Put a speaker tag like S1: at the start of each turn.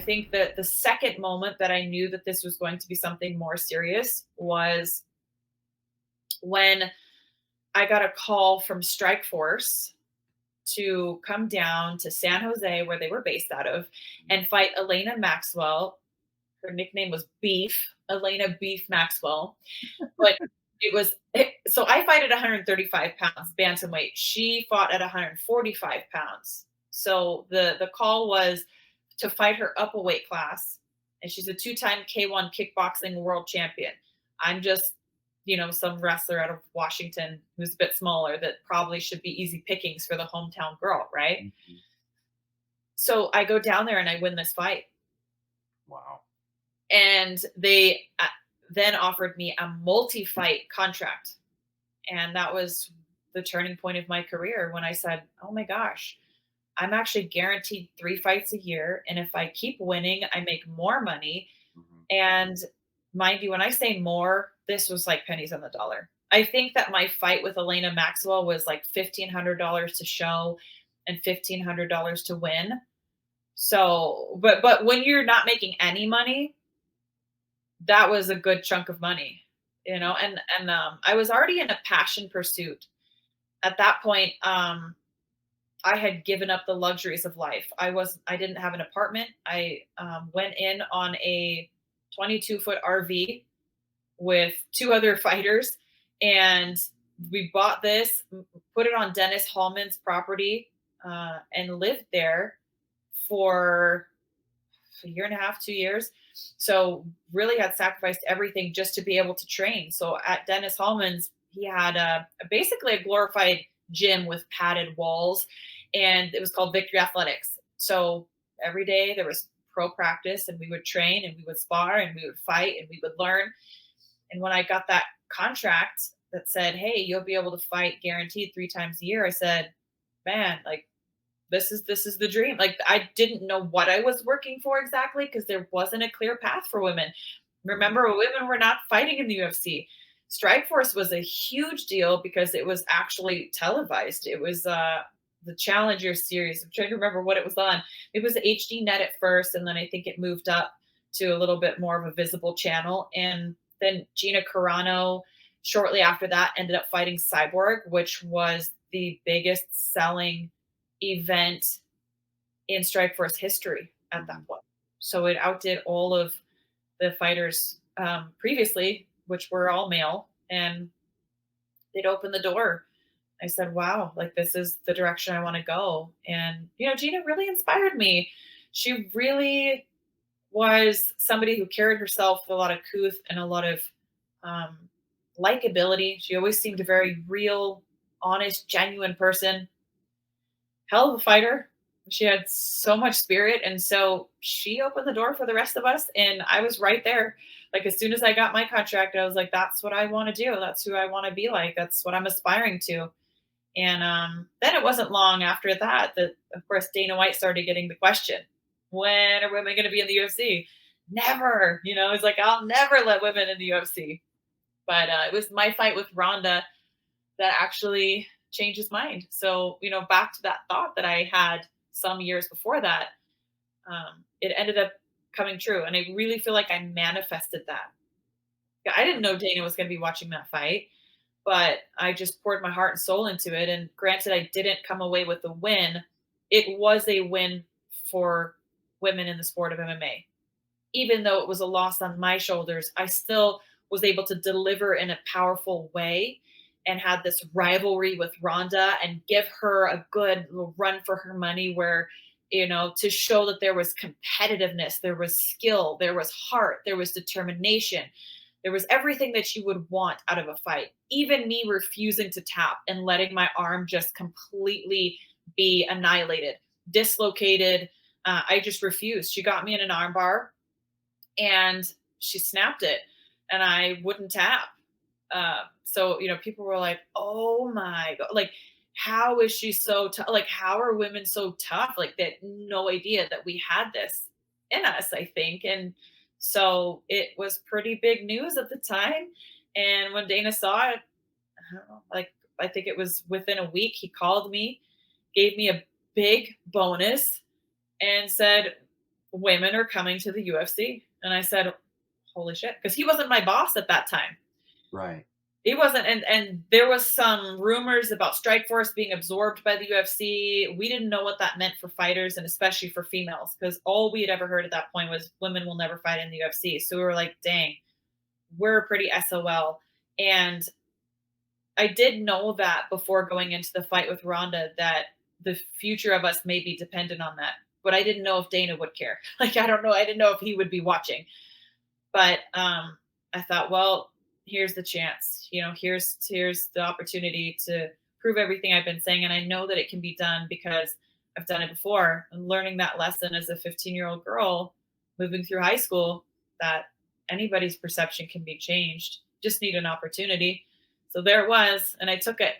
S1: think that the second moment that I knew that this was going to be something more serious was when I got a call from Strike Force to come down to San Jose, where they were based out of, and fight Elena Maxwell. Her nickname was Beef, Elena Beef Maxwell. But so I fight at 135 pounds, bantamweight. She fought at 145 pounds. So the call was to fight her up a weight class, and she's a two-time K1 kickboxing world champion. I'm just, some wrestler out of Washington who's a bit smaller that probably should be easy pickings for the hometown girl, right?
S2: Mm-hmm.
S1: So I go down there and I win this fight.
S2: Wow.
S1: And they then offered me a multi-fight contract. And that was the turning point of my career when I said, oh my gosh, I'm actually guaranteed 3 fights a year. And if I keep winning, I make more money.
S2: Mm-hmm.
S1: And mind you, when I say more, this was like pennies on the dollar. I think that my fight with Elena Maxwell was like $1,500 to show and $1,500 to win. So, but when you're not making any money, that was a good chunk of money, and I was already in a passion pursuit. At that point, I had given up the luxuries of life. I didn't have an apartment. I went in on a 22-foot RV with 2 other fighters, and we bought this, put it on Dennis Hallman's property, and lived there for a year and a half, 2 years. So really had sacrificed everything just to be able to train. So at Dennis Hallman's, he had basically a glorified gym with padded walls, and it was called Victory Athletics. So every day there was pro practice, and we would train and we would spar and we would fight and we would learn. And when I got that contract that said, hey, you'll be able to fight guaranteed 3 times a year, I said, man, like, this is the dream. Like, I didn't know what I was working for exactly because there wasn't a clear path for women. Remember, women were not fighting in the UFC. Strikeforce was a huge deal because it was actually televised. It was the Challenger series. I'm trying to remember what it was on. It was HD Net at first, and then I think it moved up to a little bit more of a visible channel. And then Gina Carano, shortly after that, ended up fighting Cyborg, which was the biggest selling event in Strikeforce history at that point. So it outdid all of the fighters previously, which were all male, and it opened the door. I said, wow, like, this is the direction I want to go. And, Gina really inspired me. She really was somebody who carried herself with a lot of couth and a lot of likability. She always seemed a very real, honest, genuine person. Hell of a fighter. She had so much spirit. And so she opened the door for the rest of us. And I was right there. Like, as soon as I got my contract, I was like, that's what I want to do. That's who I want to be like. That's what I'm aspiring to. And then it wasn't long after that, of course, Dana White started getting the question, when are women going to be in the UFC? Never. It's like, I'll never let women in the UFC. But it was my fight with Ronda that actually changed his mind. So, back to that thought that I had some years before that, it ended up coming true. And I really feel like I manifested that. I didn't know Dana was going to be watching that fight, but I just poured my heart and soul into it. And granted, I didn't come away with a win. It was a win for women in the sport of MMA. Even though it was a loss on my shoulders, I still was able to deliver in a powerful way and had this rivalry with Ronda and give her a good run for her money where, to show that there was competitiveness, there was skill, there was heart, there was determination. There was everything that you would want out of a fight. Even me refusing to tap and letting my arm just completely be annihilated, dislocated. I just refused. She got me in an arm bar and she snapped it and I wouldn't tap. So, people were like, oh my God, like, how is she so tough? Like, how are women so tough? Like, they had no idea that we had this in us, I think. And so it was pretty big news at the time. And when Dana saw it, I don't know, like, I think it was within a week, he called me, gave me a big bonus and said, women are coming to the UFC. And I said, holy shit. Because he wasn't my boss at that time.
S2: Right.
S1: He wasn't, and there was some rumors about Strikeforce being absorbed by the UFC. We didn't know what that meant for fighters and especially for females, because all we had ever heard at that point was women will never fight in the UFC. So we were like, dang, we're pretty SOL. And I did know that before going into the fight with Ronda, that the future of us may be dependent on that. But I didn't know if Dana would care. Like, I don't know. I didn't know if he would be watching. But I thought, well, here's the chance. Here's the opportunity to prove everything I've been saying. And I know that it can be done because I've done it before. And learning that lesson as a 15-year-old girl moving through high school, that anybody's perception can be changed. Just need an opportunity. So there it was. And I took it.